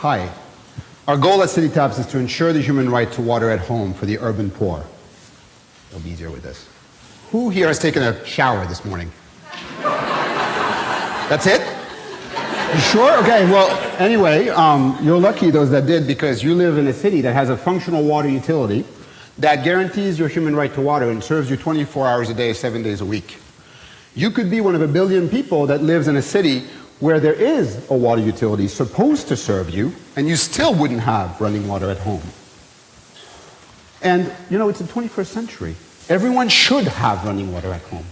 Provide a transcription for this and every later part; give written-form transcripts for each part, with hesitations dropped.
Hi. Our goal at CityTaps is to ensure the human right to water at home for the urban poor. It'll be easier with this. Who here has taken a shower this morning? That's it? You sure? Okay, well, anyway, you're lucky, those that did, because you live in a city that has a functional water utility that guarantees your human right to water and serves you 24 hours a day, 7 days a week. You could be one of a billion people that lives in a city where there is a water utility supposed to serve you, and you still wouldn't have running water at home. And, you know, it's the 21st century. Everyone should have running water at home.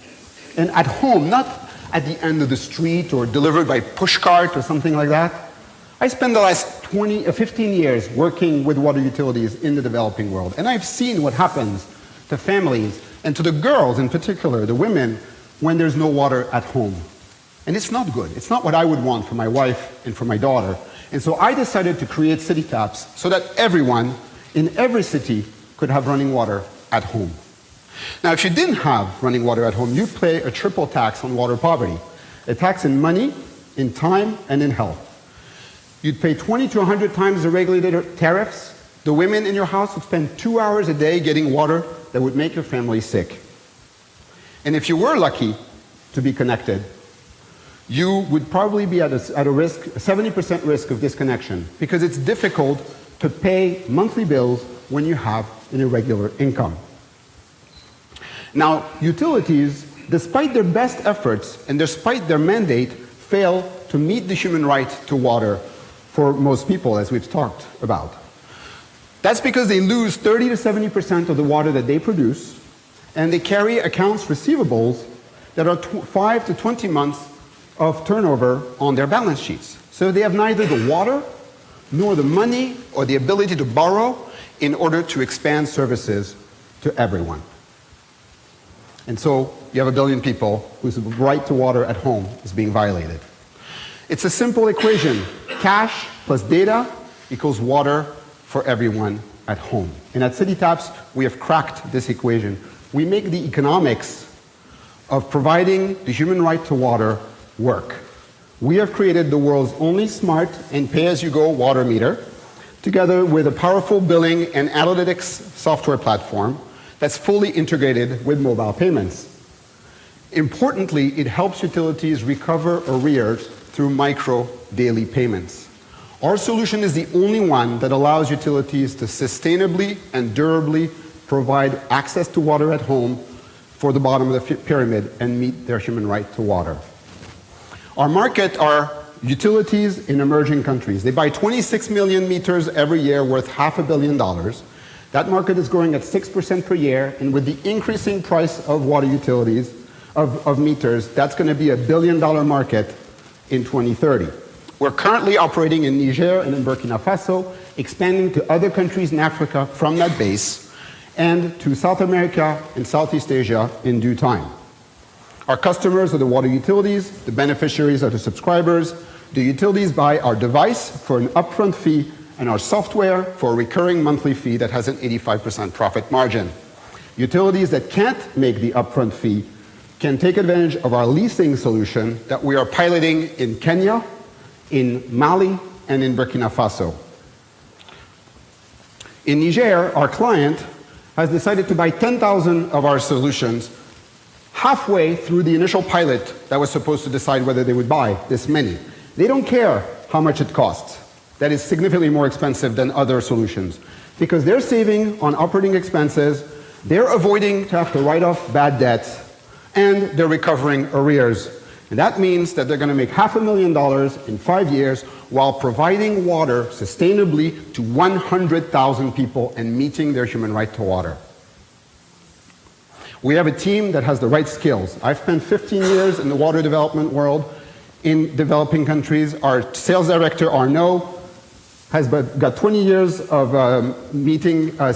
And at home, not at the end of the street or delivered by pushcart or something like that. I spent the last 15 years working with water utilities in the developing world, and I've seen what happens to families and to the girls in particular, the women, when there's no water at home. And it's not good. It's not what I would want for my wife and for my daughter. And so I decided to create CityTaps so that everyone in every city could have running water at home. Now, if you didn't have running water at home, you'd pay a triple tax on water poverty. A tax in money, in time, and in health. You'd pay 20 to 100 times the regulated tariffs. The women in your house would spend 2 hours a day getting water that would make your family sick. And if you were lucky to be connected, you would probably be at a risk, a 70% risk of disconnection, because it's difficult to pay monthly bills when you have an irregular income. Now, utilities, despite their best efforts and despite their mandate, fail to meet the human right to water for most people, as we've talked about. That's because they lose 30 to 70% of the water that they produce, and they carry accounts receivables that are 5 to 20 months of turnover on their balance sheets. So they have neither the water, nor the money, or the ability to borrow in order to expand services to everyone. And so you have a billion people whose right to water at home is being violated. It's a simple equation. Cash plus data equals water for everyone at home. And at CityTaps, we have cracked this equation. We make the economics of providing the human right to water work. We have created the world's only smart and pay-as-you-go water meter, together with a powerful billing and analytics software platform that's fully integrated with mobile payments. Importantly, it helps utilities recover arrears through micro daily payments. Our solution is the only one that allows utilities to sustainably and durably provide access to water at home for the bottom of the pyramid and meet their human right to water. Our market are utilities in emerging countries. They buy 26 million meters every year worth $500 million. That market is growing at 6% per year, and with the increasing price of water utilities, of meters, that's going to be $1 billion market in 2030. We're currently operating in Niger and in Burkina Faso, expanding to other countries in Africa from that base, and to South America and Southeast Asia in due time. Our customers are the water utilities, the beneficiaries are the subscribers. The utilities buy our device for an upfront fee and our software for a recurring monthly fee that has an 85% profit margin. Utilities that can't make the upfront fee can take advantage of our leasing solution that we are piloting in Kenya, in Mali, and in Burkina Faso. In Niger, our client has decided to buy 10,000 of our solutions halfway through the initial pilot that was supposed to decide whether they would buy this many. They don't care how much it costs. That is significantly more expensive than other solutions, because they're saving on operating expenses, they're avoiding to have to write off bad debts, and they're recovering arrears. And that means that they're going to make $500,000 in 5 years while providing water sustainably to 100,000 people and meeting their human right to water. We have a team that has the right skills. I've spent 15 years in the water development world in developing countries. Our sales director, Arnaud, has got 20 years of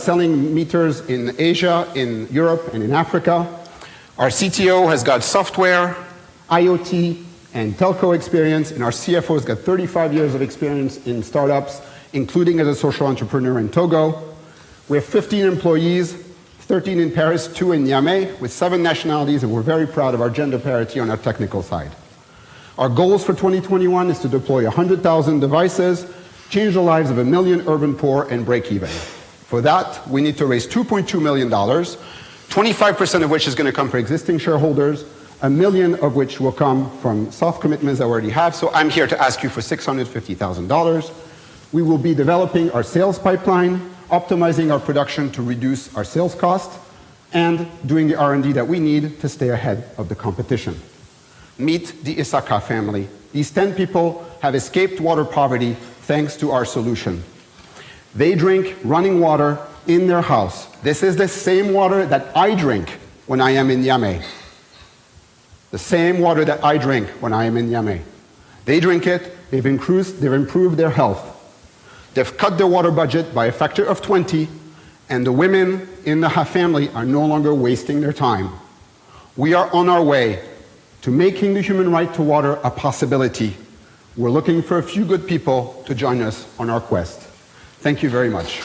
selling meters in Asia, in Europe, and in Africa. Our CTO has got software, IoT, and telco experience, and our CFO has got 35 years of experience in startups, including as a social entrepreneur in Togo. We have 15 employees, 13 in Paris, 2 in Niamey, with 7 nationalities, and we're very proud of our gender parity on our technical side. Our goals for 2021 is to deploy 100,000 devices, change the lives of 1 million urban poor, and break even. For that, we need to raise $2.2 million, 25% of which is going to come from existing shareholders, $1 million of which will come from soft commitments that we already have. So I'm here to ask you for $650,000. We will be developing our sales pipeline, optimizing our production to reduce our sales cost, and doing the R&D that we need to stay ahead of the competition. Meet the Isaka family. These 10 people have escaped water poverty thanks to our solution. They drink running water in their house. This is the same water that I drink when I am in Niamey. The same water that I drink when I am in Niamey. They drink it, they've improved their health. They've cut their water budget by a factor of 20, and the women in the family are no longer wasting their time. We are on our way to making the human right to water a possibility. We're looking for a few good people to join us on our quest. Thank you very much.